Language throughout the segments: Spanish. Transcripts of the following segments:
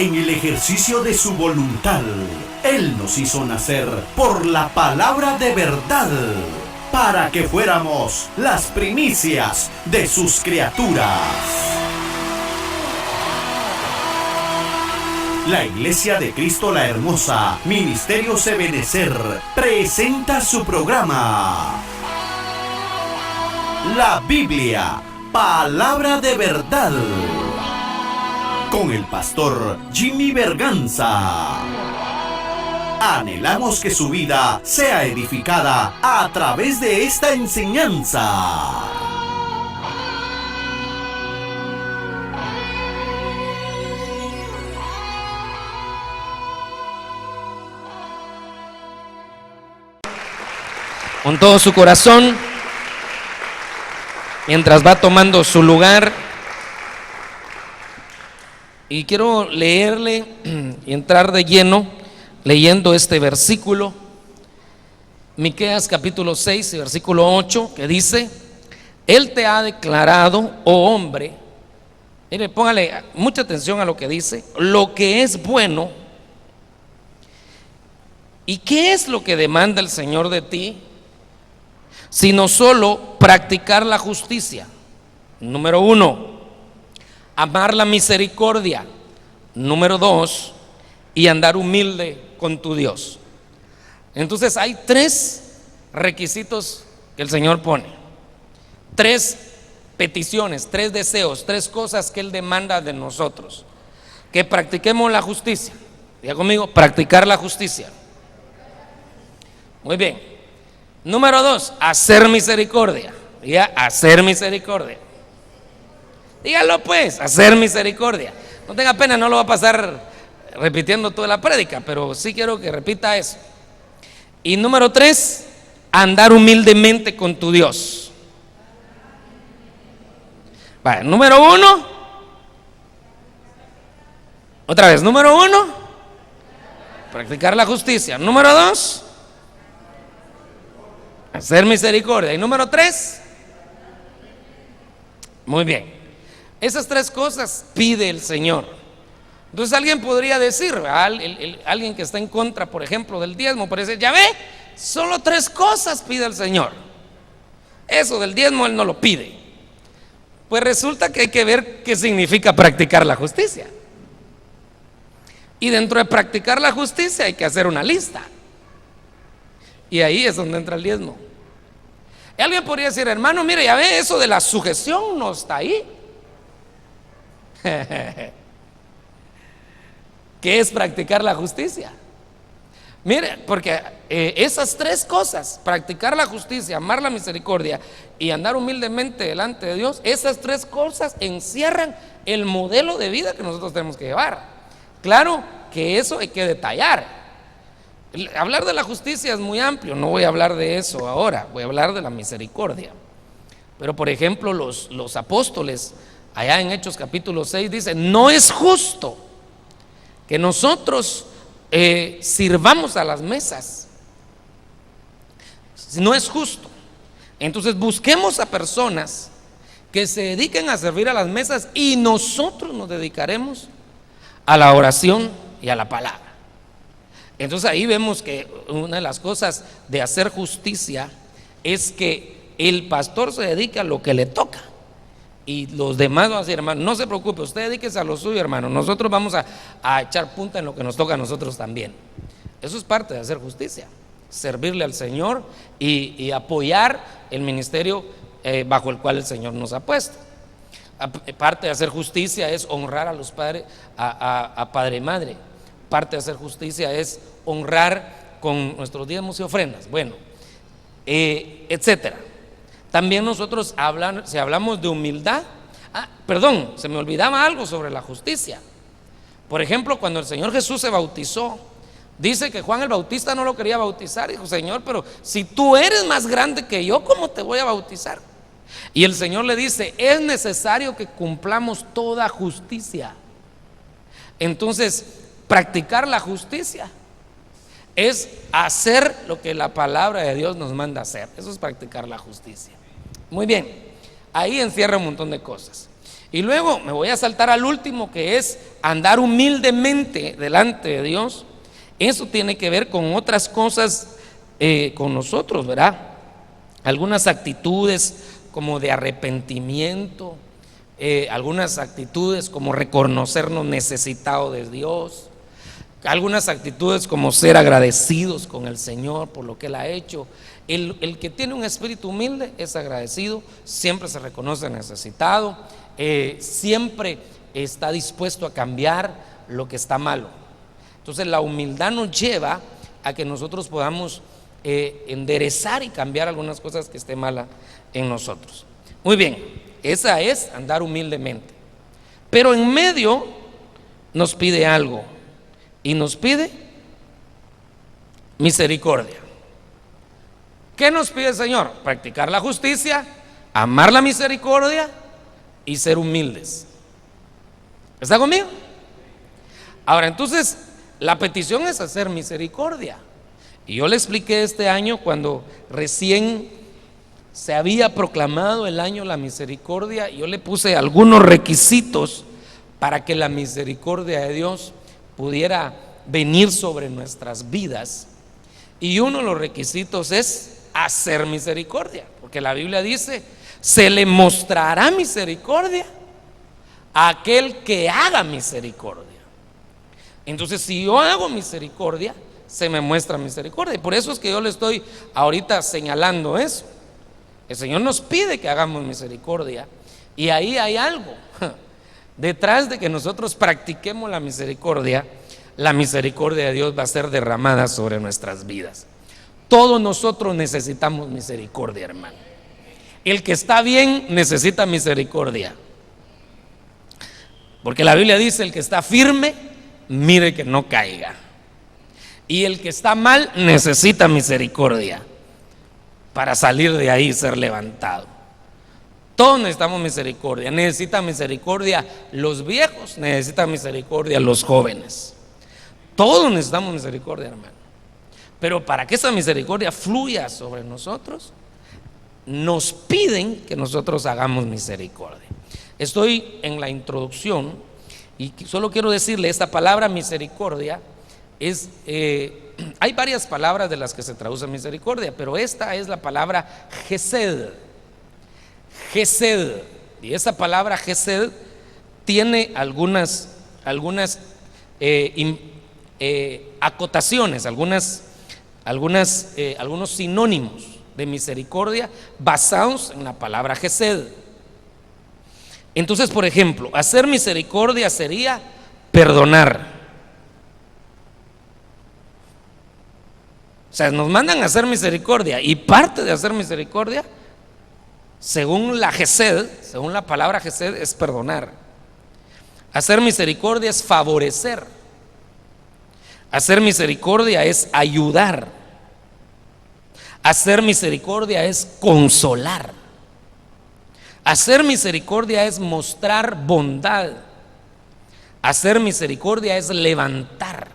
en el ejercicio de su voluntad, Él nos hizo nacer por la palabra de verdad, para que fuéramos las primicias de sus criaturas. La Iglesia de Cristo la Hermosa, Ministerio Ebenecer, presenta su programa La Biblia, Palabra de Verdad, con el pastor Jimmy Berganza. Anhelamos que su vida sea edificada a través de esta enseñanza. Con todo su corazón, mientras va tomando su lugar, y quiero leerle y entrar de lleno leyendo este versículo, Miqueas capítulo 6 y versículo 8, que dice: Él te ha declarado, oh hombre, mire, póngale mucha atención a lo que dice, lo que es bueno. ¿Y qué es lo que demanda el Señor de ti? Sino solo practicar la justicia. Número 1, amar la misericordia. Número 2, y andar humilde con tu Dios. Entonces hay 3 requisitos que el Señor pone, 3 peticiones, 3 deseos, 3 cosas que Él demanda de nosotros: que practiquemos la justicia. Diga conmigo, practicar la justicia. Muy bien. Número 2, hacer misericordia. Diga, hacer misericordia. Dígalo pues, hacer misericordia. No tenga pena, no lo va a pasar repitiendo toda la prédica, pero sí quiero que repita eso. Y número 3, andar humildemente con tu Dios. Vale, número 1. Otra vez, número 1, practicar la justicia. Número 2, hacer misericordia. Y número 3, muy bien, esas 3 cosas pide el Señor. Entonces alguien podría decir, alguien que está en contra, por ejemplo, del diezmo, puede decir: ya ve, solo 3 cosas pide el Señor. Eso del diezmo Él no lo pide. Pues resulta que hay que ver qué significa practicar la justicia. Y dentro de practicar la justicia hay que hacer una lista. Y ahí es donde entra el diezmo. Y alguien podría decir: hermano, mire, ya ve, eso de la sujeción no está ahí. ¿Qué es practicar la justicia? Mire, porque esas 3 cosas, practicar la justicia, amar la misericordia y andar humildemente delante de Dios, esas 3 cosas encierran el modelo de vida que nosotros tenemos que llevar. Claro que eso hay que detallar. Hablar de la justicia es muy amplio, no voy a hablar de eso ahora, voy a hablar de la misericordia. Pero por ejemplo los apóstoles allá en Hechos capítulo 6 dicen: no es justo que nosotros sirvamos a las mesas, no es justo. Entonces busquemos a personas que se dediquen a servir a las mesas y nosotros nos dedicaremos a la oración y a la palabra. Entonces ahí vemos que una de las cosas de hacer justicia es que el pastor se dedica a lo que le toca y los demás van a decir: hermano, no se preocupe, usted dedíquese a lo suyo, hermano, nosotros vamos a echar punta en lo que nos toca a nosotros también. Eso es parte de hacer justicia, servirle al Señor y apoyar el ministerio bajo el cual el Señor nos ha puesto. Parte de hacer justicia es honrar a los padres, a padre y madre. Parte de hacer justicia es honrar con nuestros diezmos y ofrendas, bueno, etcétera. También nosotros si hablamos de humildad, perdón, se me olvidaba algo sobre la justicia. Por ejemplo, cuando el Señor Jesús se bautizó, dice que Juan el Bautista no lo quería bautizar. Dijo: Señor, pero si tú eres más grande que yo, ¿cómo te voy a bautizar? Y el Señor le dice: es necesario que cumplamos toda justicia. Entonces, practicar la justicia es hacer lo que la palabra de Dios nos manda hacer. Eso es practicar la justicia. Muy bien, ahí encierra un montón de cosas. Y luego me voy a saltar al último, que es andar humildemente delante de Dios. Eso tiene que ver con otras cosas con nosotros, ¿verdad? Algunas actitudes como de arrepentimiento, algunas actitudes como reconocernos necesitados de Dios, algunas actitudes como ser agradecidos con el Señor por lo que Él ha hecho. El que tiene un espíritu humilde es agradecido, siempre se reconoce necesitado, siempre está dispuesto a cambiar lo que está malo. Entonces la humildad nos lleva a que nosotros podamos enderezar y cambiar algunas cosas que estén malas en nosotros. Muy bien, esa es andar humildemente. Pero en medio nos pide algo, y nos pide misericordia. ¿Qué nos pide el Señor? Practicar la justicia, amar la misericordia y ser humildes. ¿Está conmigo? Ahora, entonces, la petición es hacer misericordia. Y yo le expliqué este año, cuando recién se había proclamado el año de la misericordia, yo le puse algunos requisitos para que la misericordia de Dios pudiera venir sobre nuestras vidas. Y uno de los requisitos es hacer misericordia, porque la Biblia dice: se le mostrará misericordia a aquel que haga misericordia. Entonces, si yo hago misericordia, se me muestra misericordia. Y por eso es que yo le estoy ahorita señalando eso. El Señor nos pide que hagamos misericordia, y ahí hay algo detrás de que nosotros practiquemos la misericordia de Dios va a ser derramada sobre nuestras vidas. Todos nosotros necesitamos misericordia, hermano. El que está bien necesita misericordia, porque la Biblia dice: el que está firme, mire que no caiga. Y el que está mal necesita misericordia para salir de ahí y ser levantado. Todos necesitamos misericordia. Necesitan misericordia los viejos, necesitan misericordia los jóvenes. Todos necesitamos misericordia, hermano. Pero para que esa misericordia fluya sobre nosotros, nos piden que nosotros hagamos misericordia. Estoy en la introducción y solo quiero decirle, esta palabra misericordia es, hay varias palabras de las que se traduce misericordia, pero esta es la palabra Gesed. Gesed. Y esa palabra Gesed tiene algunas acotaciones, algunos sinónimos de misericordia basados en la palabra Gesed. Entonces, por ejemplo, hacer misericordia sería perdonar. O sea, nos mandan a hacer misericordia, y parte de hacer misericordia, según la Gesed, según la palabra Gesed, es perdonar. Hacer misericordia es favorecer. Hacer misericordia es ayudar. Hacer misericordia es consolar. Hacer misericordia es mostrar bondad. Hacer misericordia es levantar.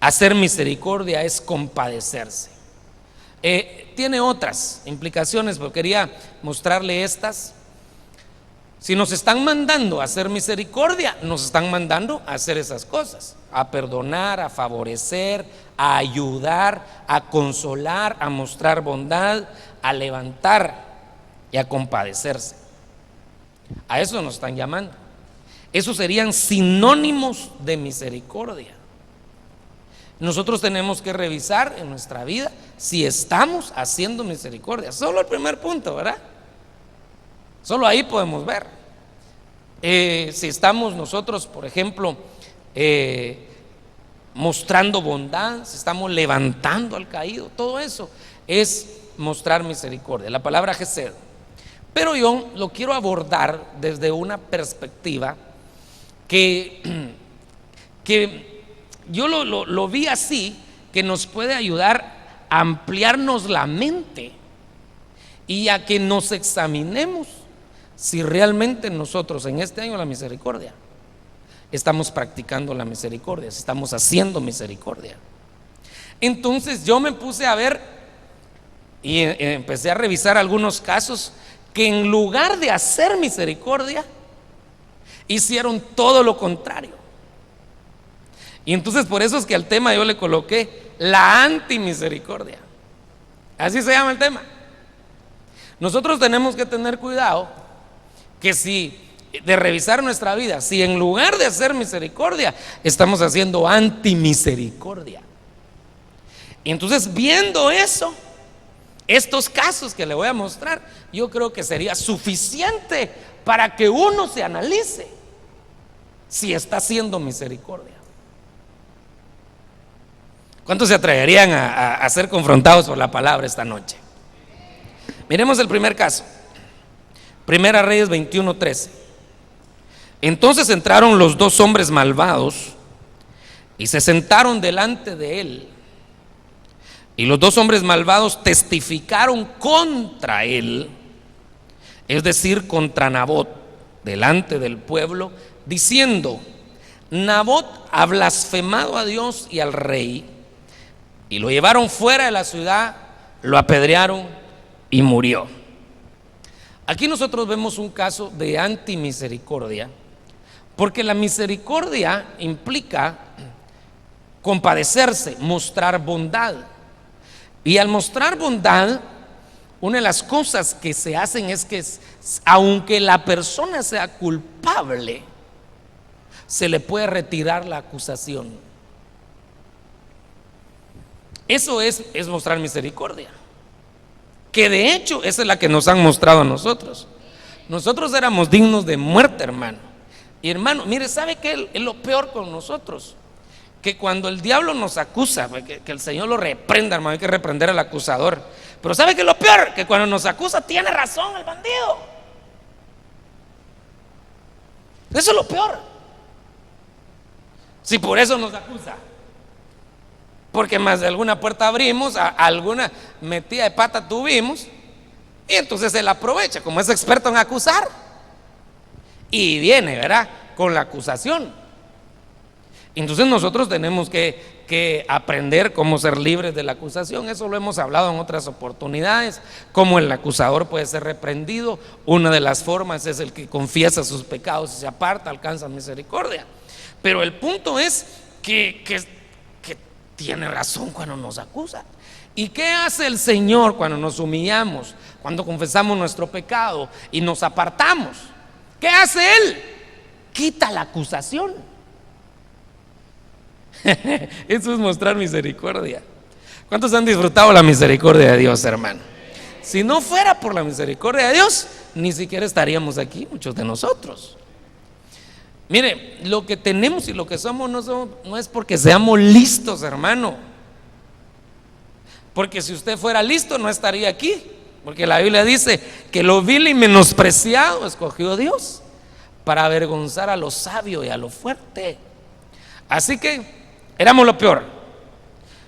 Hacer misericordia es compadecerse. Tiene otras implicaciones, pero quería mostrarle estas. Si nos están mandando a hacer misericordia, nos están mandando a hacer esas cosas: a perdonar, a favorecer, a ayudar, a consolar, a mostrar bondad, a levantar y a compadecerse. A eso nos están llamando. Esos serían sinónimos de misericordia. Nosotros tenemos que revisar en nuestra vida si estamos haciendo misericordia. Solo el primer punto, ¿verdad? Solo ahí podemos ver si estamos nosotros, por ejemplo, mostrando bondad, si estamos levantando al caído. Todo eso es mostrar misericordia, la palabra Gesed. Pero yo lo quiero abordar desde una perspectiva que yo lo vi así, que nos puede ayudar a ampliarnos la mente y a que nos examinemos si realmente nosotros en este año de la misericordia estamos practicando la misericordia, si estamos haciendo misericordia. Entonces yo me puse a ver y empecé a revisar algunos casos que en lugar de hacer misericordia, hicieron todo lo contrario. Y entonces por eso es que al tema yo le coloqué la antimisericordia. Así se llama el tema. Nosotros tenemos que tener cuidado que si de revisar nuestra vida, si en lugar de hacer misericordia estamos haciendo antimisericordia. Y entonces, viendo eso, estos casos que le voy a mostrar, yo creo que sería suficiente para que uno se analice si está haciendo misericordia. ¿Cuántos se atreverían a ser confrontados por la palabra esta noche? Miremos el primer caso. Primera Reyes 21:13. Entonces entraron los dos hombres malvados y se sentaron delante de él. Y los dos hombres malvados testificaron contra él, es decir, contra Nabot, delante del pueblo, diciendo: Nabot ha blasfemado a Dios y al rey. Y lo llevaron fuera de la ciudad, lo apedrearon y murió. Aquí nosotros vemos un caso de antimisericordia, porque la misericordia implica compadecerse, mostrar bondad. Y al mostrar bondad, una de las cosas que se hacen es que, aunque la persona sea culpable, se le puede retirar la acusación. Eso es mostrar misericordia, que de hecho esa es la que nos han mostrado a nosotros. Nosotros éramos dignos de muerte, hermano. Y hermano, mire, ¿sabe qué es lo peor con nosotros? Que cuando el diablo nos acusa, que el Señor lo reprenda, hermano, hay que reprender al acusador. Pero ¿sabe qué es lo peor? Que cuando nos acusa tiene razón el bandido. Eso es lo peor. Si por eso nos acusa, porque más de alguna puerta abrimos, alguna metida de pata tuvimos, y entonces él aprovecha, como es experto en acusar, y viene, ¿verdad?, con la acusación. Entonces nosotros tenemos que aprender cómo ser libres de la acusación. Eso lo hemos hablado en otras oportunidades, cómo el acusador puede ser reprendido. Una de las formas es el que confiesa sus pecados y se aparta, alcanza misericordia. Pero el punto es que tiene razón cuando nos acusa. ¿Y qué hace el Señor cuando nos humillamos, cuando confesamos nuestro pecado y nos apartamos? ¿Qué hace Él? Quita la acusación. Eso es mostrar misericordia. ¿Cuántos han disfrutado la misericordia de Dios, hermano? Si no fuera por la misericordia de Dios, ni siquiera estaríamos aquí, muchos de nosotros. Mire, lo que tenemos y lo que somos no es porque seamos listos, hermano. Porque si usted fuera listo no estaría aquí. Porque la Biblia dice que lo vil y menospreciado escogió Dios para avergonzar a lo sabio y a lo fuerte. Así que éramos lo peor,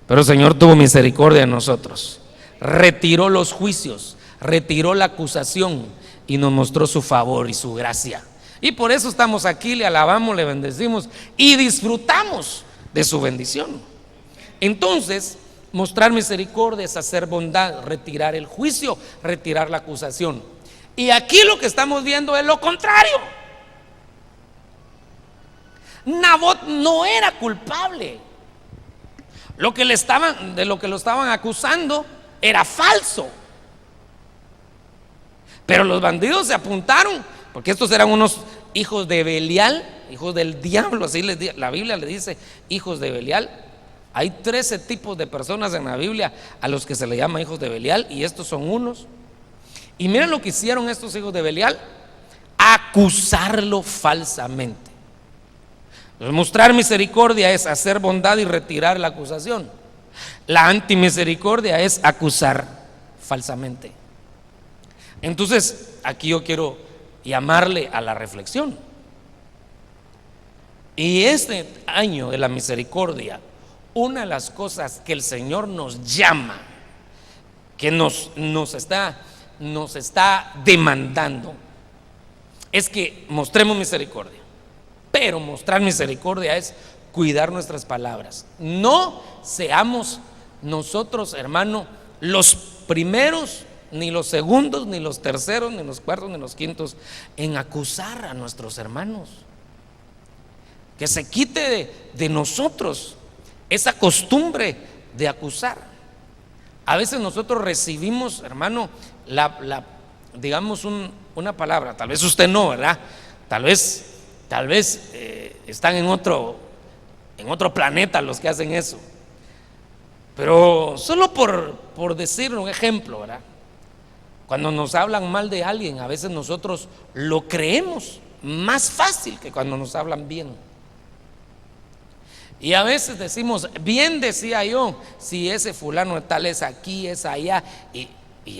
pero el Señor tuvo misericordia de nosotros. Retiró los juicios, retiró la acusación y nos mostró su favor y su gracia. Y por eso estamos aquí, le alabamos, le bendecimos y disfrutamos de su bendición. Entonces, mostrar misericordia es hacer bondad, retirar el juicio, retirar la acusación. Y aquí lo que estamos viendo es lo contrario. Nabot no era culpable. De lo que lo estaban acusando era falso. Pero los bandidos se apuntaron, porque estos eran unos hijos de Belial, hijos del diablo, así la Biblia le dice hijos de Belial. Hay 13 tipos de personas en la Biblia a los que se le llama hijos de Belial, y estos son unos. Y miren lo que hicieron estos hijos de Belial: acusarlo falsamente. Mostrar misericordia es hacer bondad y retirar la acusación. La antimisericordia es acusar falsamente. Entonces, aquí yo quiero llamarle a la reflexión. Y este año de la misericordia, una de las cosas que el Señor nos llama, que nos está demandando, es que mostremos misericordia. Pero mostrar misericordia es cuidar nuestras palabras. No seamos nosotros, hermano, los primeros ni los segundos, ni los terceros, ni los cuartos, ni los quintos en acusar a nuestros hermanos. Que se quite de nosotros esa costumbre de acusar. A veces nosotros recibimos, hermano, digamos una palabra, tal vez usted no, ¿verdad? Tal vez están en otro planeta los que hacen eso. Pero solo por decir un ejemplo, ¿verdad? Cuando nos hablan mal de alguien, a veces nosotros lo creemos más fácil que cuando nos hablan bien. Y a veces decimos, bien decía yo, si ese fulano de tal es aquí, es allá, y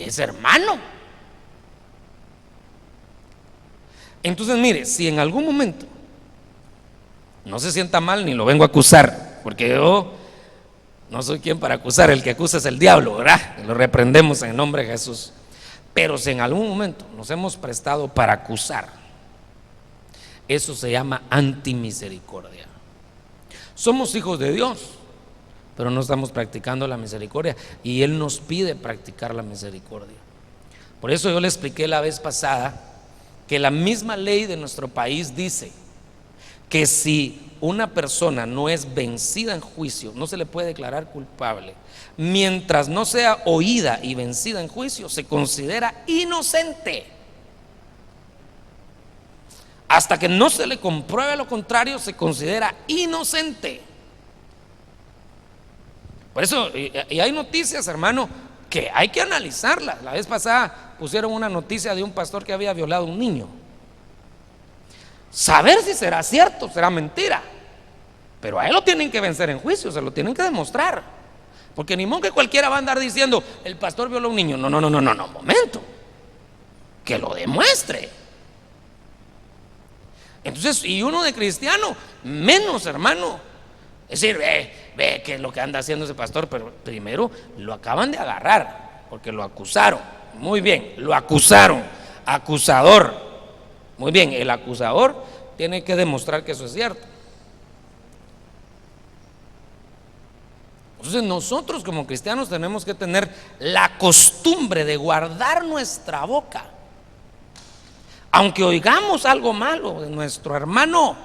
es hermano. Entonces mire, si en algún momento, no se sienta mal ni lo vengo a acusar, porque yo no soy quien para acusar, el que acusa es el diablo, ¿verdad? Lo reprendemos en el nombre de Jesús. Pero si en algún momento nos hemos prestado para acusar, eso se llama antimisericordia. Somos hijos de Dios, pero no estamos practicando la misericordia, y Él nos pide practicar la misericordia. Por eso yo le expliqué la vez pasada que la misma ley de nuestro país dice que si una persona no es vencida en juicio, no se le puede declarar culpable. Mientras no sea oída y vencida en juicio, se considera inocente. Hasta que no se le compruebe lo contrario, se considera inocente. Por eso, y hay noticias, hermano, que hay que analizarlas. La vez pasada pusieron una noticia de un pastor que había violado a un niño. Saber si será cierto, será mentira. Pero a él lo tienen que vencer en juicio, se lo tienen que demostrar. Porque ni modo que cualquiera va a andar diciendo, el pastor violó a un niño. No, momento. Que lo demuestre. Entonces, y uno de cristiano, menos, hermano. Es decir, ve que es lo que anda haciendo ese pastor, pero primero lo acaban de agarrar, porque lo acusaron. Muy bien, lo acusaron. Acusador. Muy bien, el acusador tiene que demostrar que eso es cierto. Entonces nosotros como cristianos tenemos que tener la costumbre de guardar nuestra boca. Aunque oigamos algo malo de nuestro hermano,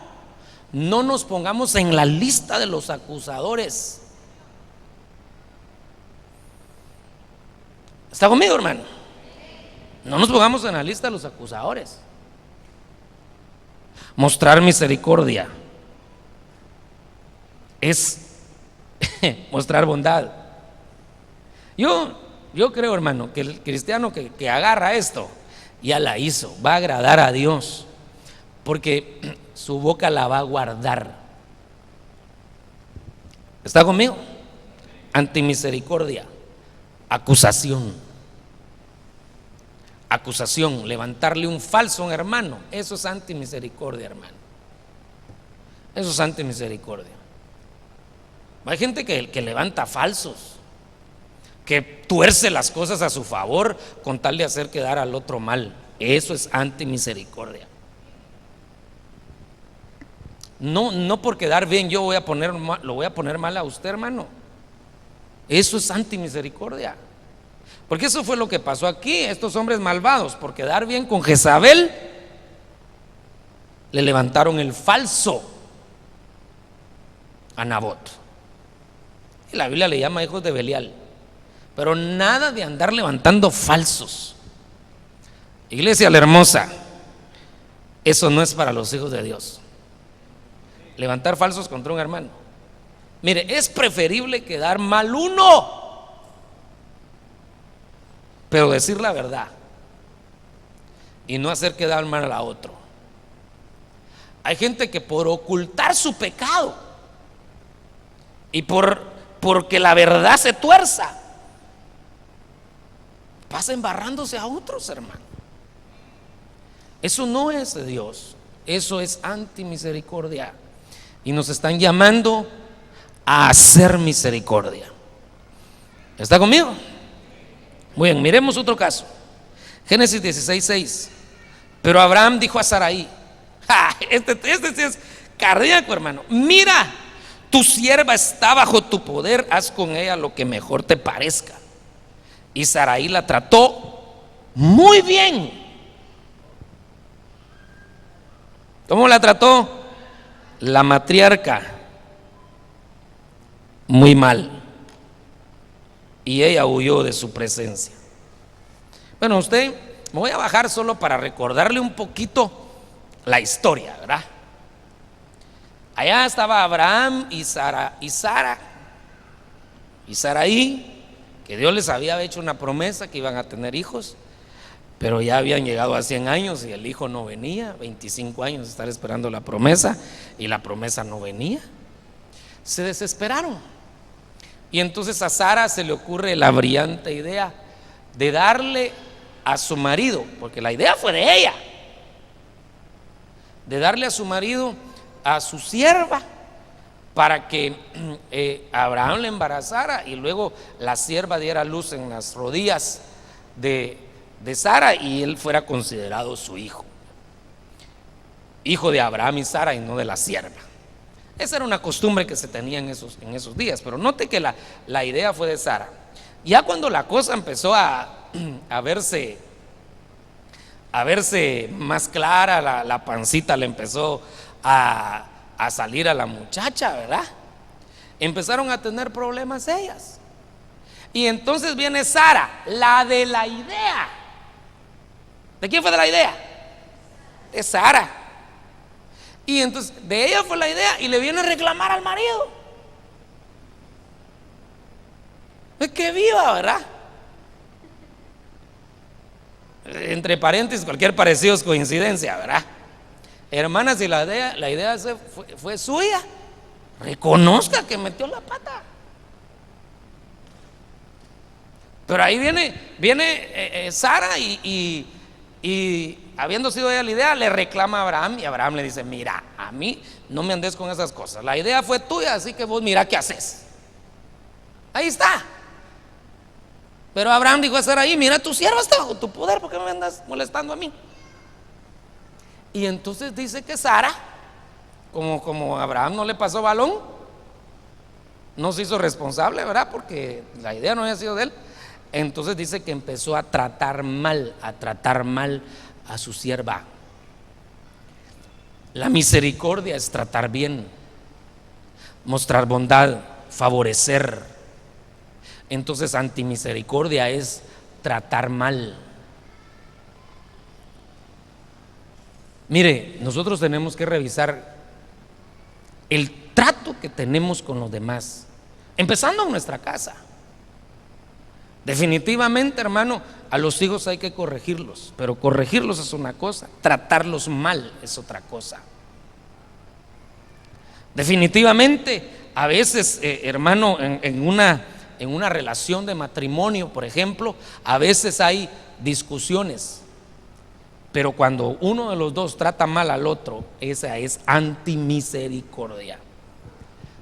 no nos pongamos en la lista de los acusadores. ¿Está conmigo, hermano? No nos pongamos en la lista de los acusadores. Mostrar misericordia es mostrar bondad. Yo creo, hermano, que el cristiano que agarra esto ya la hizo, va a agradar a Dios, porque su boca la va a guardar. ¿Está conmigo? Antimisericordia, acusación, levantarle un falso a un hermano, eso es antimisericordia, hermano. Eso es antimisericordia. Hay gente que levanta falsos, que tuerce las cosas a su favor con tal de hacer quedar al otro mal. Eso es antimisericordia. No por quedar bien yo lo voy a poner mal a usted, hermano. Eso es antimisericordia. Porque eso fue lo que pasó aquí. Estos hombres malvados, por quedar bien con Jezabel, le levantaron el falso a Nabot. Y la Biblia le llama hijos de Belial. Pero nada de andar levantando falsos. Iglesia la hermosa, eso no es para los hijos de Dios. Levantar falsos contra un hermano. Mire, es preferible quedar mal uno, pero decir la verdad y no hacer quedar mal a otro. Hay gente que por ocultar su pecado y porque la verdad se tuerza, pasa embarrándose a otros, hermano. Eso no es de Dios, eso es antimisericordia. Y nos están llamando a hacer misericordia. ¿Está conmigo? Muy bien, miremos otro caso. Génesis 16:6. Pero Abraham dijo a Sarai, este sí es cardíaco, hermano. Mira, tu sierva está bajo tu poder, haz con ella lo que mejor te parezca. Y Sarai la trató muy bien. ¿Cómo la trató? La matriarca muy mal, y ella huyó de su presencia. Bueno, me voy a bajar solo para recordarle un poquito la historia, ¿verdad? Allá estaba Abraham y Saraí, que Dios les había hecho una promesa que iban a tener hijos, pero ya habían llegado a 100 años y el hijo no venía. 25 años de estar esperando la promesa y la promesa no venía. Se desesperaron, y entonces a Sara se le ocurre la brillante idea de darle a su marido, porque la idea fue de ella, de darle a su marido a su sierva, para que Abraham le embarazara y luego la sierva diera luz en las rodillas de Sara y él fuera considerado su hijo de Abraham y Sara, y no de la sierva. Esa era una costumbre que se tenía en esos días, pero note que la idea fue de Sara. Ya cuando la cosa empezó a verse más clara, la pancita le empezó a salir a la muchacha, ¿verdad? Empezaron a tener problemas ellas. Y entonces viene Sara, la de la idea. ¿De quién fue de la idea? De Sara. Y entonces de ella fue la idea y le viene a reclamar al marido. Es que viva, ¿verdad? Entre paréntesis, cualquier parecido es coincidencia, ¿verdad? Hermanas, si la idea fue suya, reconozca que metió la pata. Pero ahí viene Sara y habiendo sido ella la idea, le reclama a Abraham, y Abraham le dice: mira, a mí no me andes con esas cosas, la idea fue tuya, así que vos mira qué haces. Ahí está. Pero Abraham dijo a Saraí: mira, tu sierva está bajo tu poder, ¿por qué me andas molestando a mí? Y entonces dice que Sara, como Abraham no le pasó balón, no se hizo responsable, ¿verdad? Porque la idea no había sido de él. Entonces dice que empezó a tratar mal a su sierva. La misericordia es tratar bien, mostrar bondad, favorecer. Entonces antimisericordia es tratar mal. Mire, nosotros tenemos que revisar el trato que tenemos con los demás, empezando en nuestra casa. Definitivamente, hermano, a los hijos hay que corregirlos, pero corregirlos es una cosa, tratarlos mal es otra cosa. Definitivamente, a veces, hermano, en una relación de matrimonio, por ejemplo, a veces hay discusiones, pero cuando uno de los dos trata mal al otro, esa es antimisericordia.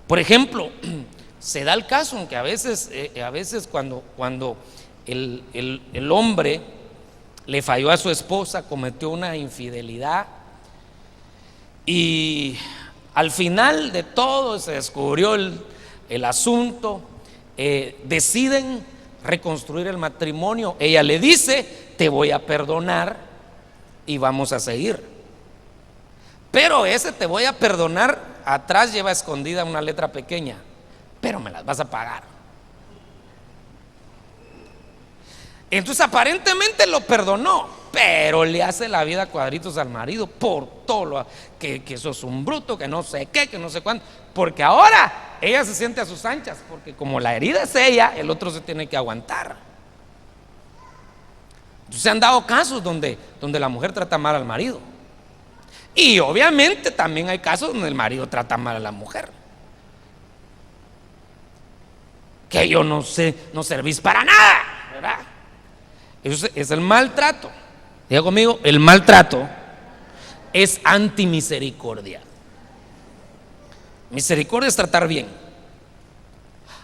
Por ejemplo, se da el caso en que a veces cuando el hombre le falló a su esposa, cometió una infidelidad, y al final de todo se descubrió el asunto, deciden reconstruir el matrimonio. Ella le dice: te voy a perdonar y vamos a seguir. Pero ese te voy a perdonar atrás lleva escondida una letra pequeña: pero me las vas a pagar. Entonces aparentemente lo perdonó, pero le hace la vida cuadritos al marido por todo lo que sos un bruto, que no sé qué, que no sé cuánto, porque ahora ella se siente a sus anchas, porque como la herida es ella, el otro se tiene que aguantar. Entonces se han dado casos donde la mujer trata mal al marido, y obviamente también hay casos donde el marido trata mal a la mujer. Que yo no sé, no servís para nada, ¿verdad? Eso es el maltrato. Diga conmigo: el maltrato es antimisericordia. Misericordia es tratar bien.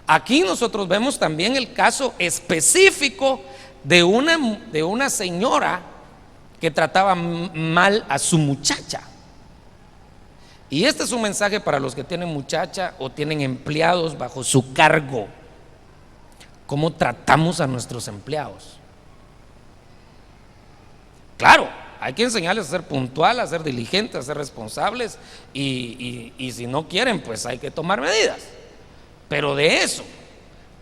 Aquí nosotros vemos también el caso específico de una señora que trataba mal a su muchacha. Y este es un mensaje para los que tienen muchacha o tienen empleados bajo su cargo. ¿Cómo tratamos a nuestros empleados? Claro, hay que enseñarles a ser puntual, a ser diligentes, a ser responsables y si no quieren, pues hay que tomar medidas. Pero de eso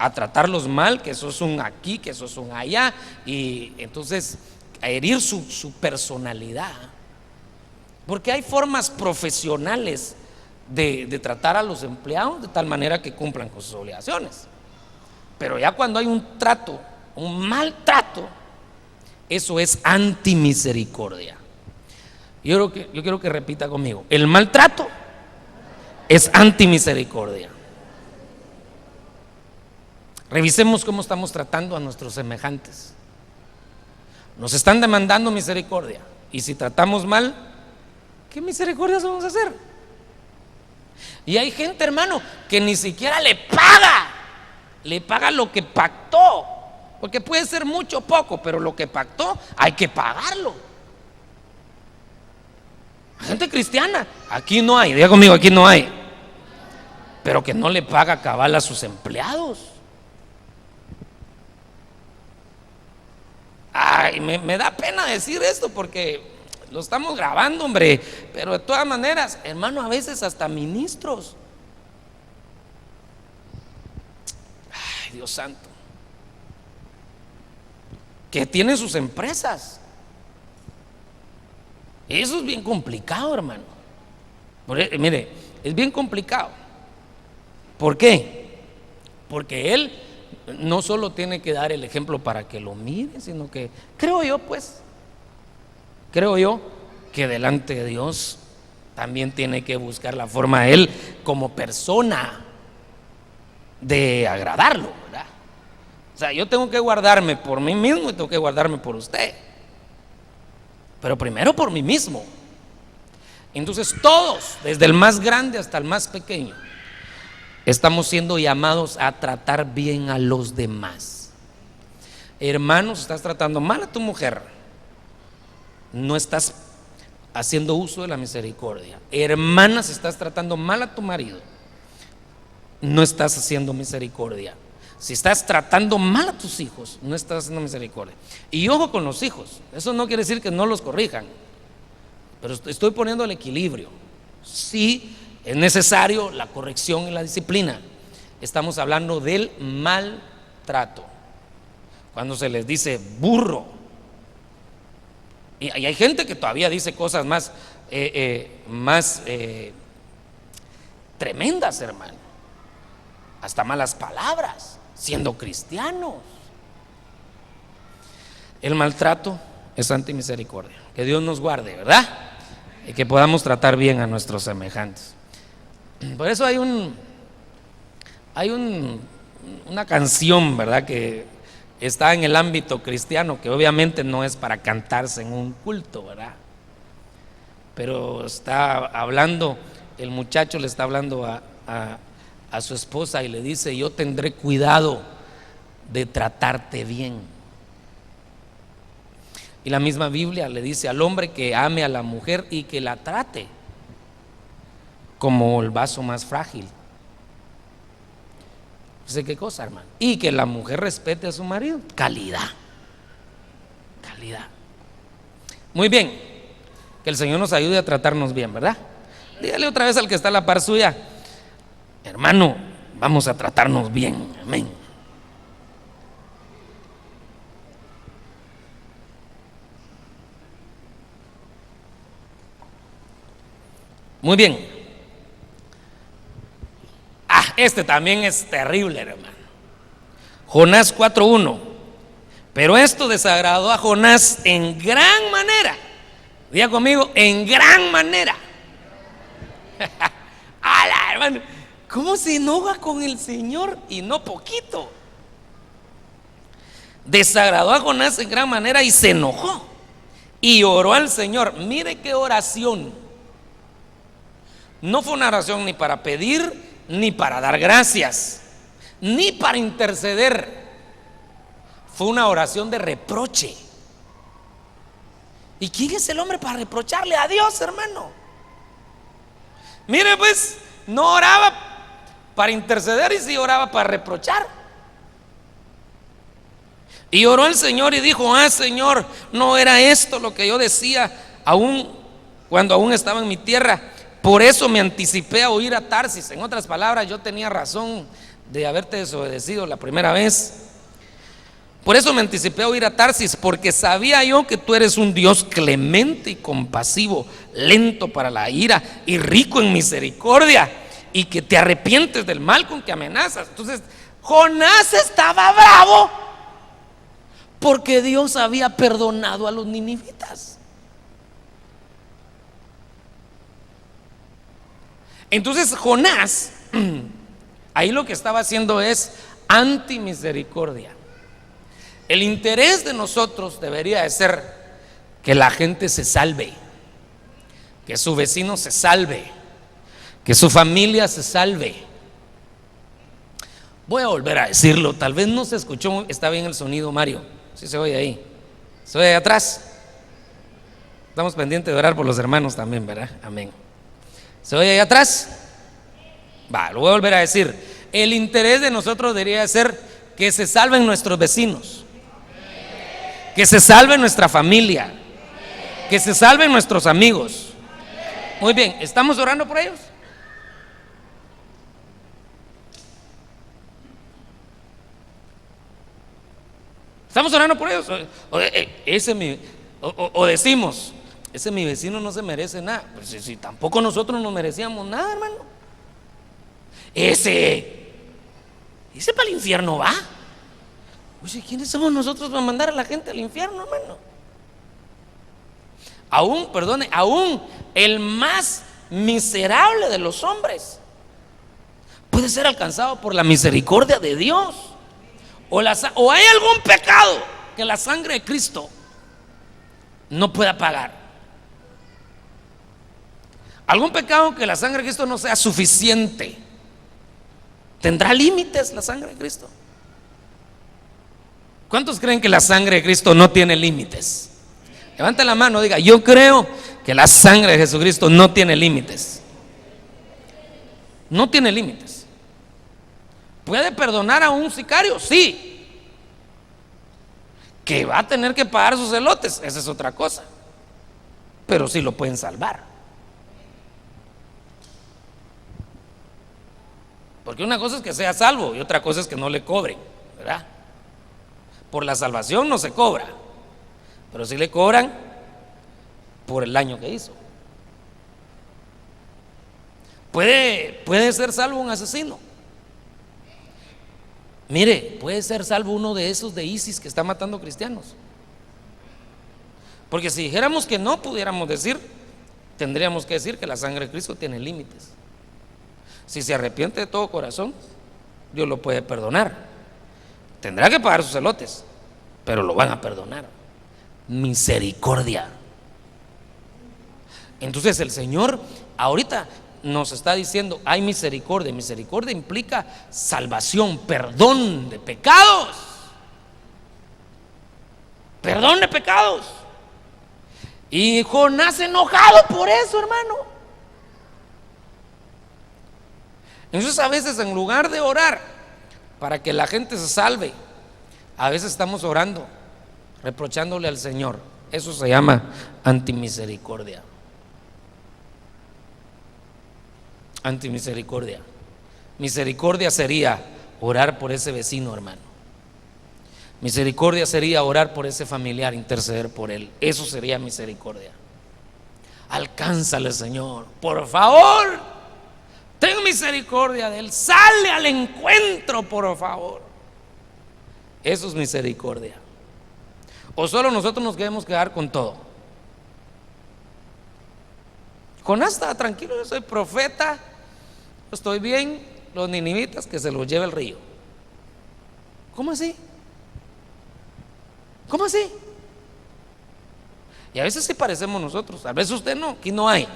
a tratarlos mal, que eso es un aquí, que eso es un allá, y entonces a herir su personalidad. Porque hay formas profesionales de tratar a los empleados de tal manera que cumplan con sus obligaciones. Pero ya cuando hay un trato, un maltrato, eso es antimisericordia. Yo quiero que repita conmigo: el maltrato es antimisericordia. Revisemos cómo estamos tratando a nuestros semejantes. Nos están demandando misericordia, y si tratamos mal, ¿qué misericordia vamos a hacer? Y hay gente, hermano, que ni siquiera le paga lo que pactó, porque puede ser mucho o poco, pero lo que pactó hay que pagarlo. Gente cristiana, aquí no hay, diga conmigo, aquí no hay, pero que no le paga cabal a sus empleados. Ay, me da pena decir esto porque lo estamos grabando, hombre, pero de todas maneras, hermano, a veces hasta ministros. Ay, Dios santo, que tienen sus empresas. Eso es bien complicado, hermano. Mire, es bien complicado. ¿Por qué? Porque él no solo tiene que dar el ejemplo para que lo miren, sino que creo yo que delante de Dios también tiene que buscar la forma a él como persona de agradarlo, ¿verdad? O sea, yo tengo que guardarme por mí mismo y tengo que guardarme por usted, pero primero por mí mismo. Entonces todos, desde el más grande hasta el más pequeño, estamos siendo llamados a tratar bien a los demás. Hermanos, estás tratando mal a tu mujer, no estás haciendo uso de la misericordia. Hermanas, estás tratando mal a tu marido, no estás haciendo misericordia. Si estás tratando mal a tus hijos, no estás haciendo misericordia. Y ojo con los hijos, eso no quiere decir que no los corrijan, pero estoy poniendo el equilibrio. Sí, es necesario la corrección y la disciplina. Estamos hablando del maltrato. Cuando se les dice burro, y hay gente que todavía dice cosas más tremendas, hermano, hasta malas palabras, siendo cristianos. El maltrato es antimisericordia. Que Dios nos guarde, ¿verdad? Y que podamos tratar bien a nuestros semejantes. Por eso hay una canción, ¿verdad?, que está en el ámbito cristiano, que obviamente no es para cantarse en un culto, ¿verdad? Pero está hablando, el muchacho le está hablando a su esposa y le dice: yo tendré cuidado de tratarte bien. Y la misma Biblia le dice al hombre que ame a la mujer y que la trate como el vaso más frágil. ¿Sé qué cosa, hermano? Y que la mujer respete a su marido. Calidad. Muy bien. Que el Señor nos ayude a tratarnos bien, ¿verdad? Dígale otra vez al que está a la par suya: hermano, vamos a tratarnos bien. Amén. Muy bien. Este también es terrible, hermano. Jonás 4:1. Pero esto desagradó a Jonás en gran manera. Diga conmigo: en gran manera. ¡Hala, hermano! ¿Cómo se enoja con el Señor? Y no poquito. Desagradó a Jonás en gran manera y se enojó y oró al Señor. Mire qué oración. No fue una oración ni para pedir, ni para dar gracias, ni para interceder. Fue una oración de reproche. ¿Y quién es el hombre para reprocharle a Dios, hermano? Mire, pues, no oraba para interceder y sí oraba para reprochar. Y oró al Señor y dijo: Señor, no era esto lo que yo decía cuando aún estaba en mi tierra. Por eso me anticipé a huir a Tarsis. En otras palabras, yo tenía razón de haberte desobedecido la primera vez. Por eso me anticipé a huir a Tarsis, porque sabía yo que tú eres un Dios clemente y compasivo, lento para la ira y rico en misericordia, y que te arrepientes del mal con que amenazas. Entonces Jonás estaba bravo porque Dios había perdonado a los ninivitas. Entonces Jonás ahí lo que estaba haciendo es antimisericordia. El interés de nosotros debería de ser que la gente se salve, que su vecino se salve, que su familia se salve. Voy a volver a decirlo, tal vez no se escuchó, está bien el sonido, Mario, sí se oye ahí, se oye ahí atrás. Estamos pendientes de orar por los hermanos también, ¿verdad? Amén. ¿Se oye ahí atrás? Lo voy a volver a decir. El interés de nosotros debería ser que se salven nuestros vecinos, que se salve nuestra familia, que se salven nuestros amigos. Muy bien, ¿estamos orando por ellos? ¿Estamos orando por ellos? O decimos: ese mi vecino no se merece nada. Pues si tampoco nosotros no merecíamos nada, hermano. Ese para el infierno va. Oye, ¿quiénes somos nosotros para mandar a la gente al infierno, hermano? Aún el más miserable de los hombres puede ser alcanzado por la misericordia de Dios. O hay algún pecado que la sangre de Cristo no pueda pagar. Algún pecado que la sangre de Cristo no sea suficiente. ¿Tendrá límites la sangre de Cristo? ¿Cuántos creen que la sangre de Cristo no tiene límites? Levante la mano, diga: yo creo que la sangre de Jesucristo no tiene límites. No tiene límites. ¿Puede perdonar a un sicario? Sí. Que va a tener que pagar sus elotes, esa es otra cosa. Pero sí lo pueden salvar. Porque una cosa es que sea salvo y otra cosa es que no le cobren, ¿verdad? Por la salvación no se cobra, pero sí le cobran por el daño que hizo. Puede ser salvo un asesino. Mire, puede ser salvo uno de esos de ISIS que está matando cristianos. Porque si dijéramos que no pudiéramos decir, tendríamos que decir que la sangre de Cristo tiene límites. Si se arrepiente de todo corazón, Dios lo puede perdonar. Tendrá que pagar sus elotes, pero lo van a perdonar. Misericordia. Entonces el Señor ahorita nos está diciendo: hay misericordia. Misericordia implica salvación, perdón de pecados. Perdón de pecados. Y Jonás enojado por eso, hermano. Entonces a veces, en lugar de orar para que la gente se salve, a veces estamos orando reprochándole al Señor. Eso se llama antimisericordia. Antimisericordia. Misericordia sería orar por ese vecino, hermano. Misericordia sería orar por ese familiar, interceder por él. Eso sería misericordia. Alcánzale, Señor, por favor. Ten misericordia de él. Sale al encuentro, por favor. Eso es misericordia. O solo nosotros nos queremos quedar con todo. Jonás estaba tranquilo: yo soy profeta, estoy bien. Los ninivitas, que se los lleve el río. ¿Cómo así? ¿Cómo así? Y a veces sí parecemos nosotros. A veces usted no, aquí no hay.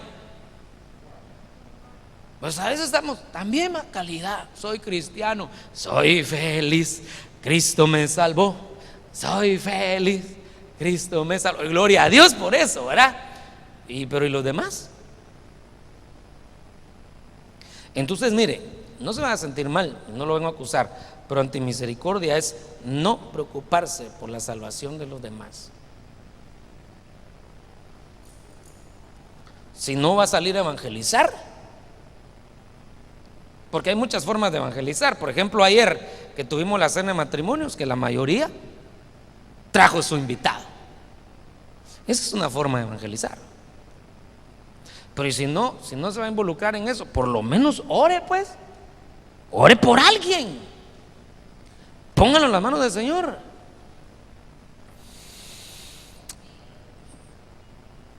Pues a veces estamos también a calidad. Soy cristiano, soy feliz, Cristo me salvó. Soy feliz, Cristo me salvó. Gloria a Dios por eso, ¿verdad? Pero ¿y los demás? Entonces, mire, no se van a sentir mal, no lo vengo a acusar, pero antimisericordia es no preocuparse por la salvación de los demás. Si no va a salir a evangelizar, porque hay muchas formas de evangelizar. Por ejemplo, ayer que tuvimos la cena de matrimonios, que la mayoría trajo su invitado. Esa es una forma de evangelizar. Pero y si no se va a involucrar en eso, por lo menos ore, pues. Ore por alguien. Póngalo en las manos del Señor.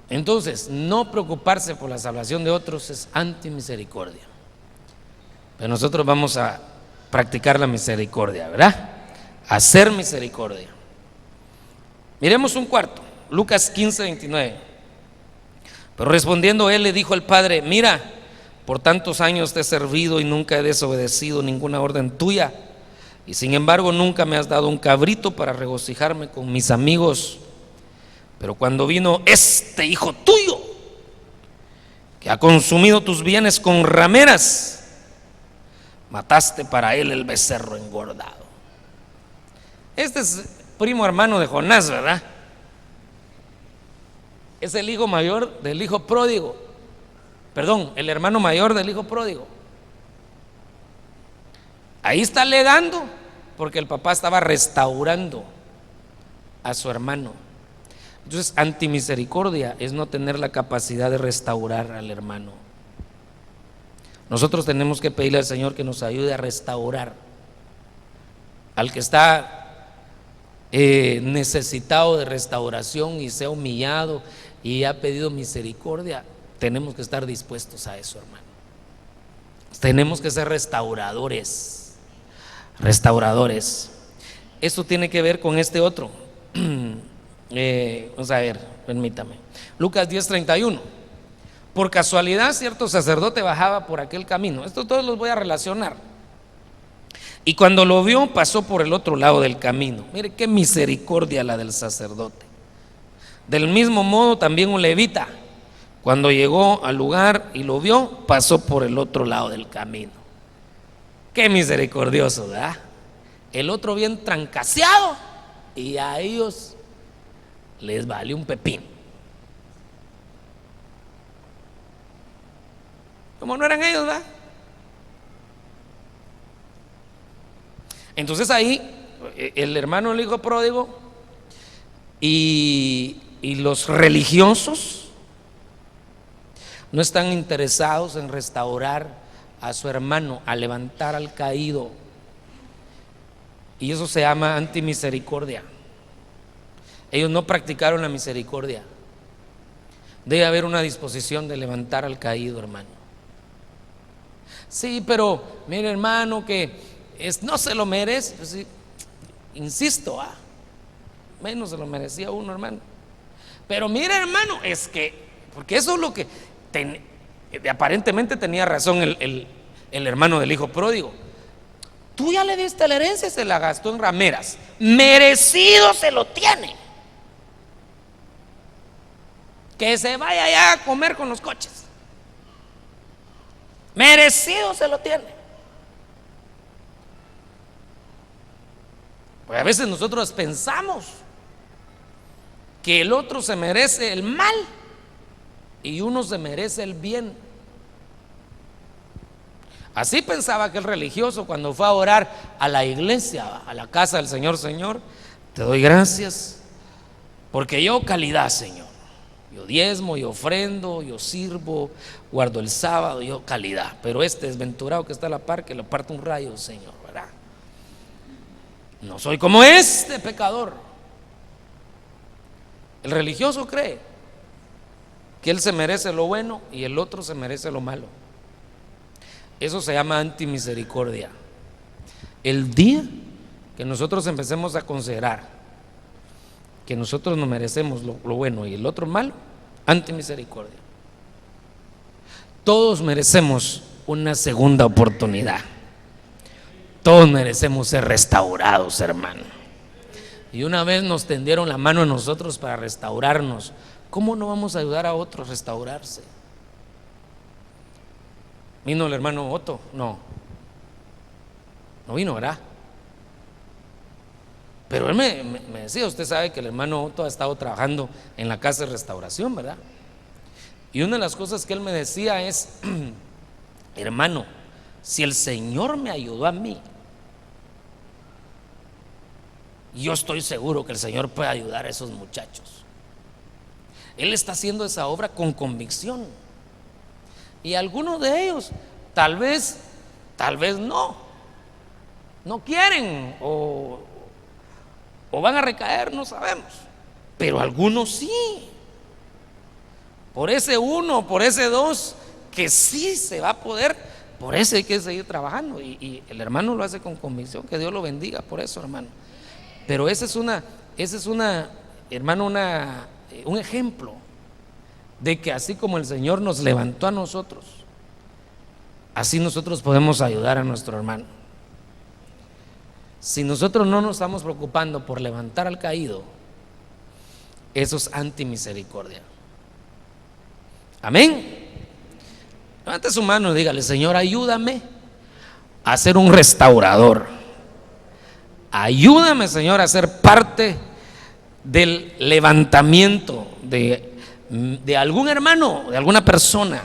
Entonces, no preocuparse por la salvación de otros es antimisericordia. Pero nosotros vamos a practicar la misericordia, ¿verdad? Hacer misericordia. Miremos un cuarto, Lucas 15:29. Pero respondiendo él le dijo al padre: mira, por tantos años te he servido y nunca he desobedecido ninguna orden tuya, y sin embargo nunca me has dado un cabrito para regocijarme con mis amigos. Pero cuando vino este hijo tuyo, que ha consumido tus bienes con rameras, mataste para él el becerro engordado. Este es primo hermano de Jonás, ¿verdad? Es el hijo mayor del hijo pródigo. Perdón, el hermano mayor del hijo pródigo. Ahí está alegando porque el papá estaba restaurando a su hermano. Entonces, antimisericordia es no tener la capacidad de restaurar al hermano. Nosotros tenemos que pedirle al Señor que nos ayude a restaurar al que está necesitado de restauración y se ha humillado y ha pedido misericordia. Tenemos que estar dispuestos a eso, hermano. Tenemos que ser restauradores. Restauradores. Esto tiene que ver con este otro. Vamos a ver, permítame. Lucas 10:31. Por casualidad cierto sacerdote bajaba por aquel camino. Esto todos los voy a relacionar. Y cuando lo vio, pasó por el otro lado del camino. Mire qué misericordia la del sacerdote. Del mismo modo también un levita, cuando llegó al lugar y lo vio, pasó por el otro lado del camino. Qué misericordioso, ¿verdad? El otro bien trancaseado y a ellos les vale un pepín. Como no eran ellos, ¿verdad? Entonces ahí el hermano del hijo pródigo y los religiosos no están interesados en restaurar a su hermano, a levantar al caído, y eso se llama antimisericordia. Ellos no practicaron la misericordia. Debe haber una disposición de levantar al caído, hermano. Sí, pero mire, hermano, que no se lo merece. Pues sí, insisto, menos se lo merecía uno, hermano. Pero mire, hermano, es que, porque eso es lo que aparentemente tenía razón el hermano del hijo pródigo. Tú ya le diste la herencia y se la gastó en rameras. Merecido se lo tiene. Que se vaya ya a comer con los coches. Merecido se lo tiene. Pues a veces nosotros pensamos que el otro se merece el mal y uno se merece el bien. Así pensaba aquel religioso cuando fue a orar a la iglesia, a la casa del Señor. Señor, te doy gracias porque yo calidad, Señor. Yo diezmo, yo ofrendo, yo sirvo, guardo el sábado, yo calidad. Pero este desventurado que está a la par, que le parte un rayo, Señor, ¿verdad? No soy como este pecador. El religioso cree que él se merece lo bueno y el otro se merece lo malo. Eso se llama antimisericordia. El día que nosotros empecemos a considerar que nosotros nos merecemos lo bueno y el otro malo, antimisericordia. Todos merecemos una segunda oportunidad. Todos merecemos ser restaurados, hermano. Y una vez nos tendieron la mano a nosotros para restaurarnos, ¿cómo no vamos a ayudar a otros a restaurarse? ¿Vino el hermano Otto? No vino, ¿verdad? Pero él me decía, usted sabe que el hermano Otto ha estado trabajando en la casa de restauración, ¿verdad? Y una de las cosas que él me decía es, hermano, si el Señor me ayudó a mí, yo estoy seguro que el Señor puede ayudar a esos muchachos. Él está haciendo esa obra con convicción. Y algunos de ellos tal vez no quieren o van a recaer, no sabemos. Pero algunos sí. Por ese uno, por ese dos, que sí se va a poder, por eso hay que seguir trabajando. Y el hermano lo hace con convicción. Que Dios lo bendiga por eso, hermano. Pero esa es una, hermano, un ejemplo de que así como el Señor nos levantó a nosotros, así nosotros podemos ayudar a nuestro hermano. Si nosotros no nos estamos preocupando por levantar al caído, eso es antimisericordia. Amén. Levante su mano y dígale: Señor, ayúdame a ser un restaurador. Ayúdame, Señor, a ser parte del levantamiento de algún hermano, de alguna persona,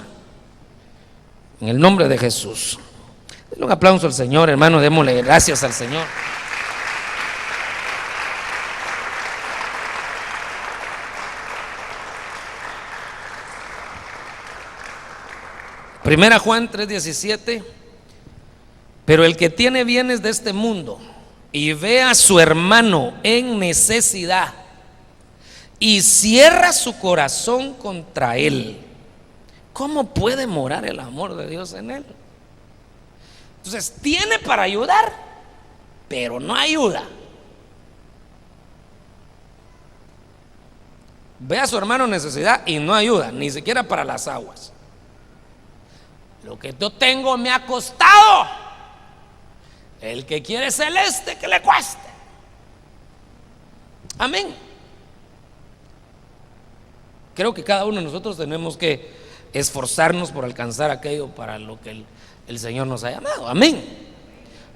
en el nombre de Jesús. Denle un aplauso al Señor, hermano, démosle gracias al Señor. Primera Juan 3:17. Pero el que tiene bienes de este mundo y ve a su hermano en necesidad y cierra su corazón contra él, ¿cómo puede morar el amor de Dios en él? Entonces tiene para ayudar, pero no ayuda. Ve a su hermano en necesidad y no ayuda, ni siquiera para las aguas. Lo que yo tengo me ha costado. El que quiere celeste, que le cueste. Amén. Creo que cada uno de nosotros tenemos que esforzarnos por alcanzar aquello para lo que el Señor nos ha llamado. Amén.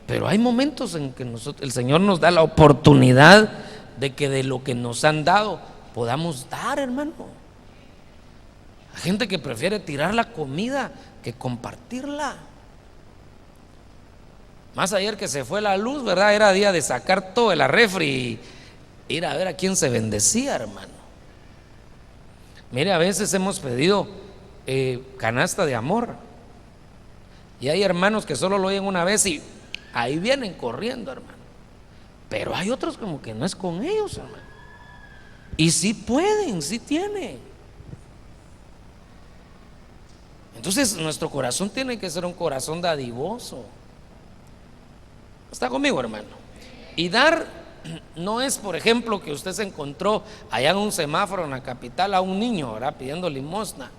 Pero hay momentos en que el Señor nos da la oportunidad de que de lo que nos han dado podamos dar, hermano. Hay gente que prefiere tirar la comida que compartirla. Más ayer que se fue la luz, ¿verdad? Era día de sacar todo de la refri y ir a ver a quién se bendecía, hermano. Mire, a veces hemos pedido canasta de amor y hay hermanos que solo lo oyen una vez y ahí vienen corriendo, hermano. Pero hay otros como que no es con ellos, hermano. Y sí pueden, sí tienen. Entonces nuestro corazón tiene que ser un corazón dadivoso. ¿Está conmigo, hermano? Y dar no es, por ejemplo, que usted se encontró allá en un semáforo en la capital a un niño, ¿verdad?, pidiendo limosna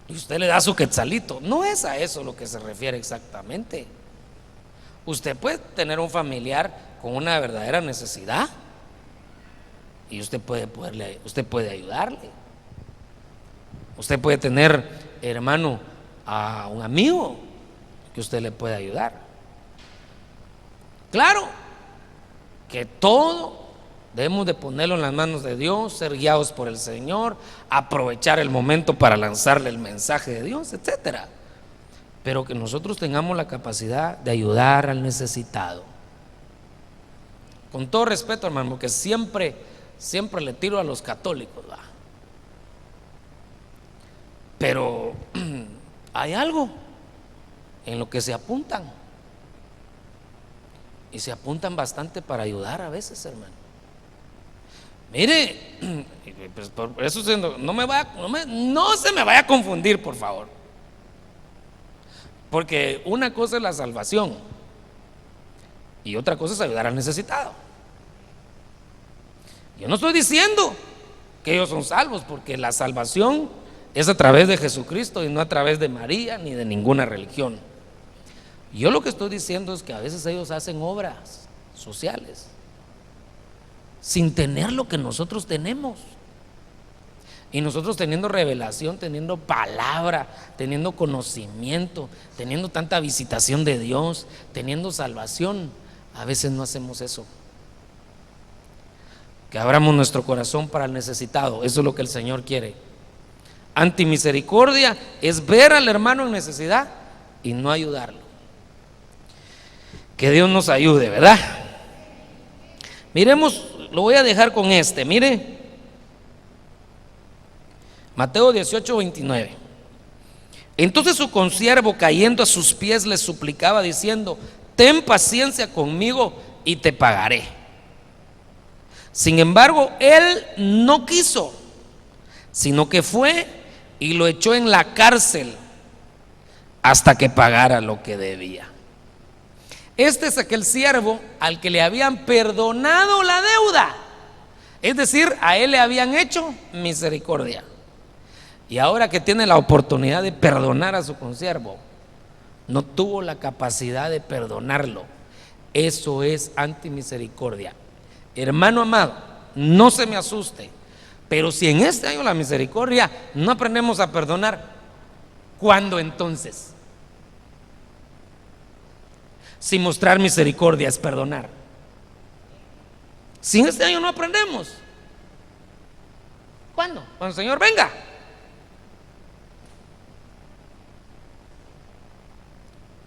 y usted le da su quetzalito. No es a eso lo que se refiere exactamente. Usted puede tener un familiar con una verdadera necesidad y usted puede ayudarle. Usted puede tener, hermano, a un amigo que usted le puede ayudar. Claro que todo debemos de ponerlo en las manos de Dios, ser guiados por el Señor, aprovechar el momento para lanzarle el mensaje de Dios, etcétera. Pero que nosotros tengamos la capacidad de ayudar al necesitado. Con todo respeto, hermano, porque siempre le tiro a los católicos, ¿va? Pero hay algo en lo que se apuntan. Y se apuntan bastante para ayudar a veces, hermano. Mire, pues por eso no se me vaya a confundir, por favor. Porque una cosa es la salvación y otra cosa es ayudar al necesitado. Yo no estoy diciendo que ellos son salvos, porque la salvación es a través de Jesucristo y no a través de María ni de ninguna religión. Yo lo que estoy diciendo es que a veces ellos hacen obras sociales sin tener lo que nosotros tenemos. Y nosotros teniendo revelación, teniendo palabra, teniendo conocimiento, teniendo tanta visitación de Dios, teniendo salvación, a veces no hacemos eso. que abramos nuestro corazón para el necesitado. Eso es lo que el Señor quiere. Antimisericordia es ver al hermano en necesidad y no ayudarlo. Que Dios nos ayude, ¿verdad? Miremos, lo voy a dejar con mire, Mateo 18:29. Entonces su consiervo, cayendo a sus pies, le suplicaba diciendo: ten paciencia conmigo y te pagaré. Sin embargo, él no quiso, sino que fue y lo echó en la cárcel hasta que pagara lo que debía. Este es aquel siervo al que le habían perdonado la deuda, es decir, a él le habían hecho misericordia. Y ahora que tiene la oportunidad de perdonar a su consiervo, no tuvo la capacidad de perdonarlo. Eso es antimisericordia. Hermano amado, no se me asuste, pero si en este año la misericordia no aprendemos a perdonar, ¿cuándo entonces? Si mostrar misericordia es perdonar, si en este año no aprendemos, ¿cuándo? Cuando el Señor venga.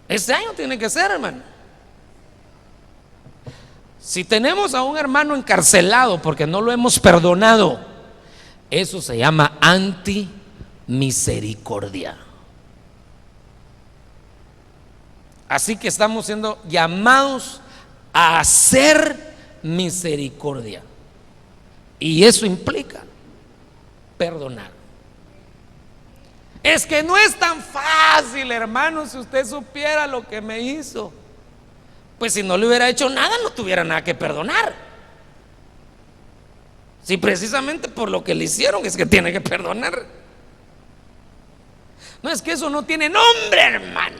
Este año tiene que ser, hermano. Si tenemos a un hermano encarcelado porque no lo hemos perdonado, eso se llama antimisericordia. Así que estamos siendo llamados a hacer misericordia, y eso implica perdonar. Es que no es tan fácil, hermano. Si usted supiera lo que me hizo, pues si no le hubiera hecho nada, no tuviera nada que perdonar. Si precisamente por lo que le hicieron es que tiene que perdonar. No, es que eso no tiene nombre, hermano.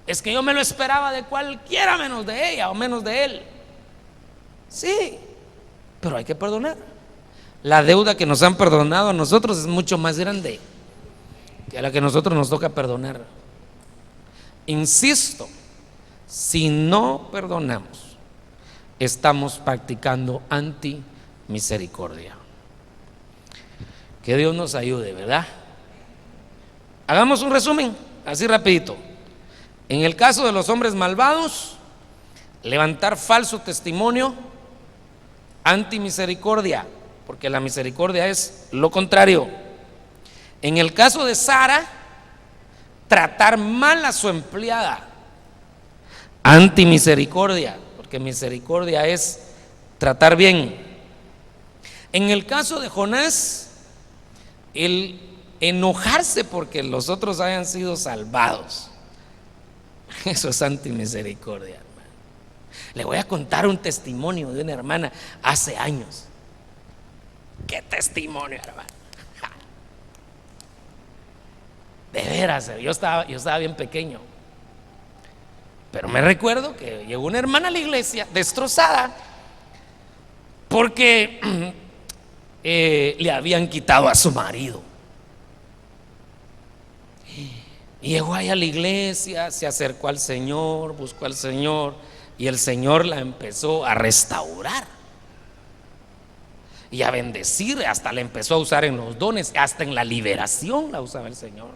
Es que yo me lo esperaba de cualquiera menos de ella o menos de él. Sí, pero hay que perdonar. La deuda que nos han perdonado a nosotros es mucho más grande que la que a nosotros nos toca perdonar. Insisto, si no perdonamos, estamos practicando antimisericordia. Que Dios nos ayude, ¿verdad? Hagamos un resumen, así rapidito. En el caso de los hombres malvados, levantar falso testimonio, antimisericordia, porque la misericordia es lo contrario. En el caso de Sara, tratar mal a su empleada, antimisericordia, porque misericordia es tratar bien. En el caso de Jonás, el enojarse porque los otros hayan sido salvados, eso es antimisericordia, hermano. Le voy a contar un testimonio de una hermana hace años. ¿Qué testimonio, hermano? De veras, yo estaba bien pequeño, pero me recuerdo que llegó una hermana a la iglesia destrozada porque le habían quitado a su marido. Y llegó ahí a la iglesia, se acercó al Señor, buscó al Señor, y el Señor la empezó a restaurar y a bendecir. Hasta la empezó a usar en los dones, hasta en la liberación la usaba el Señor.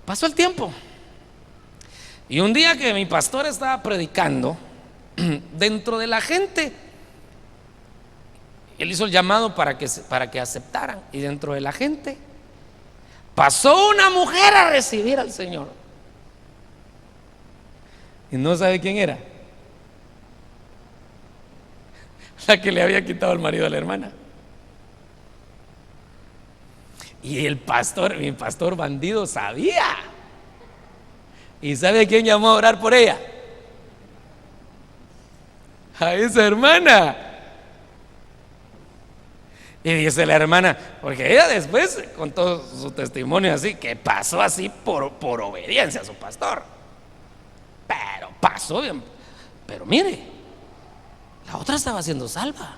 Pasó el tiempo, y un día que mi pastor estaba predicando, dentro de la gente, él hizo el llamado para que aceptaran, y dentro de la gente pasó una mujer a recibir al Señor, y no sabe quién era. La que le había quitado el marido a la hermana. Y mi pastor bandido sabía. ¿Y sabe quién llamó a orar por ella? A esa hermana. Y dice la hermana, porque ella después contó su testimonio así, que pasó así por obediencia a su pastor. Pero pasó bien. Pero mire, la otra estaba siendo salva.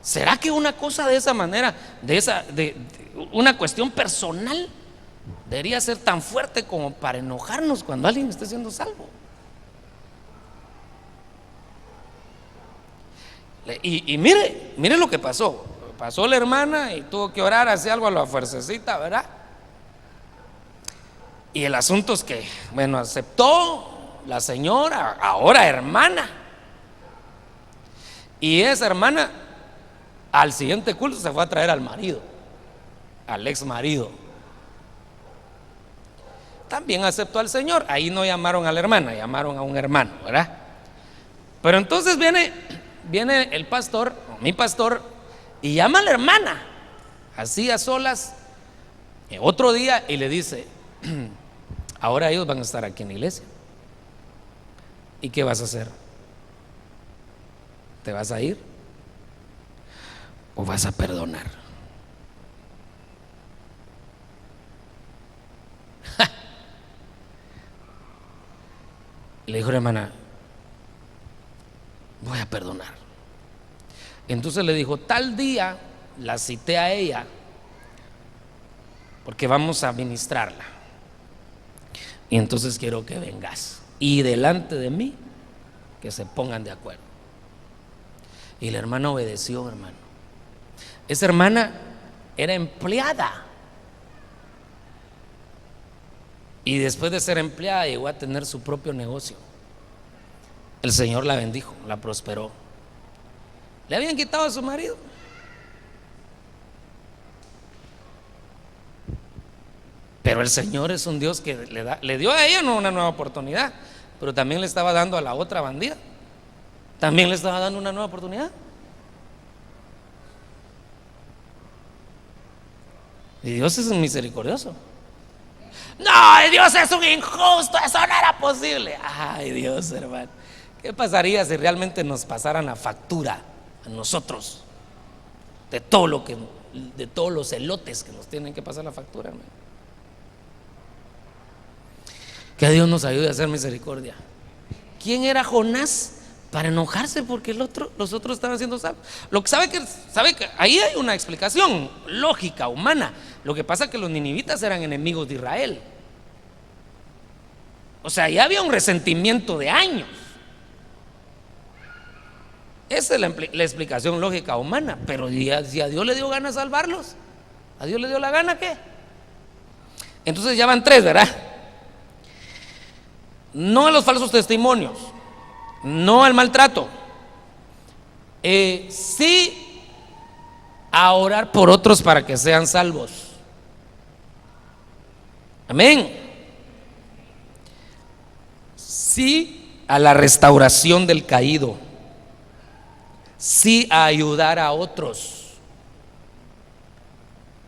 ¿Será que una cosa de esa manera, de una cuestión personal, debería ser tan fuerte como para enojarnos cuando alguien esté siendo salvo? Y mire lo que pasó. Pasó la hermana y tuvo que orar, hacer algo a la fuercecita, ¿verdad? Y el asunto es que, bueno, aceptó la señora, ahora hermana. Y esa hermana al siguiente culto se fue a traer al marido, al ex marido. También aceptó al Señor. Ahí no llamaron a la hermana, llamaron a un hermano, ¿verdad? Pero entonces viene el pastor, mi pastor, y llama a la hermana, así a solas, otro día, y le dice: ahora ellos van a estar aquí en la iglesia. ¿Y qué vas a hacer? ¿Te vas a ir o vas a perdonar? Le dijo la hermana: voy a perdonar. Entonces le dijo: tal día la cité a ella porque vamos a ministrarla, y entonces quiero que vengas y delante de mí que se pongan de acuerdo. Y la hermana obedeció, hermano. Esa hermana era empleada, y después de ser empleada llegó a tener su propio negocio. El Señor la bendijo, la prosperó. Le habían quitado a su marido, pero el Señor es un Dios que le dio a ella una nueva oportunidad, pero también le estaba dando a la otra bandida, también le estaba dando una nueva oportunidad. Y Dios es un misericordioso. No, Dios es un injusto, eso no era posible. Ay, Dios, hermano, ¿qué pasaría si realmente nos pasaran la factura a nosotros de todos los elotes que nos tienen que pasar la factura, hermano? Que Dios nos ayude a hacer misericordia. ¿Quién era Jonás para enojarse porque los otros estaban siendo salvos? Sabe que ahí hay una explicación lógica, humana. Lo que pasa es que los ninivitas eran enemigos de Israel. O sea, ya había un resentimiento de años. Esa es la explicación lógica humana. Pero si a Dios le dio ganas salvarlos, ¿a Dios le dio la gana qué? Entonces ya van 3, ¿verdad? No a los falsos testimonios, no al maltrato, sí a orar por otros para que sean salvos. Amén. Sí a la restauración del caído, sí a ayudar a otros.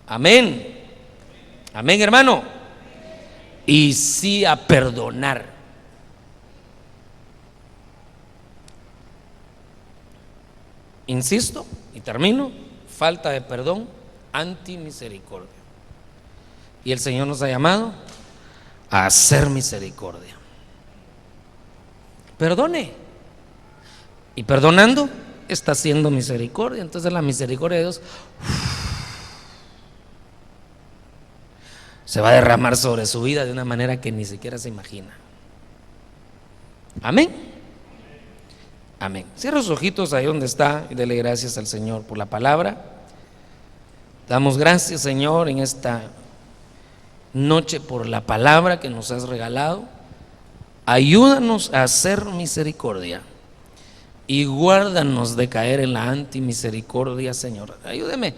Amén. Amén, hermano. Y sí a perdonar. Insisto y termino: falta de perdón, antimisericordia. Y el Señor nos ha llamado a hacer misericordia. Perdone, y perdonando está haciendo misericordia. Entonces la misericordia de Dios se va a derramar sobre su vida de una manera que ni siquiera se imagina. Amén. Amén. Cierra sus ojitos ahí donde está y dele gracias al Señor por la palabra. Damos gracias, Señor, en esta noche por la palabra que nos has regalado. Ayúdanos a hacer misericordia y guárdanos de caer en la antimisericordia, Señor. Ayúdeme.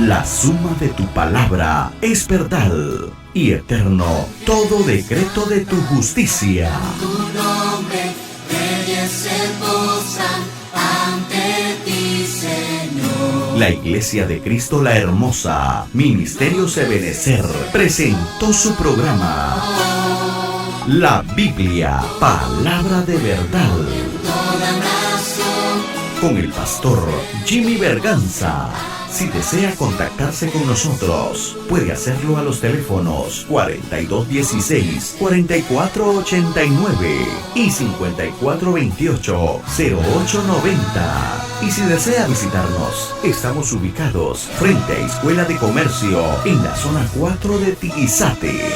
La suma de tu palabra es verdad, y eterno todo decreto de tu justicia. Tu nombre, reyes se posan ante ti, Señor. La Iglesia de Cristo la Hermosa, Ministerios Ebenecer, presentó su programa La Biblia, Palabra de Verdad, Toda nación, con el pastor Jimmy Berganza. Si desea contactarse con nosotros, puede hacerlo a los teléfonos 4216-4489 y 5428-0890. Y si desea visitarnos, estamos ubicados frente a Escuela de Comercio en la zona 4 de Tiguizate.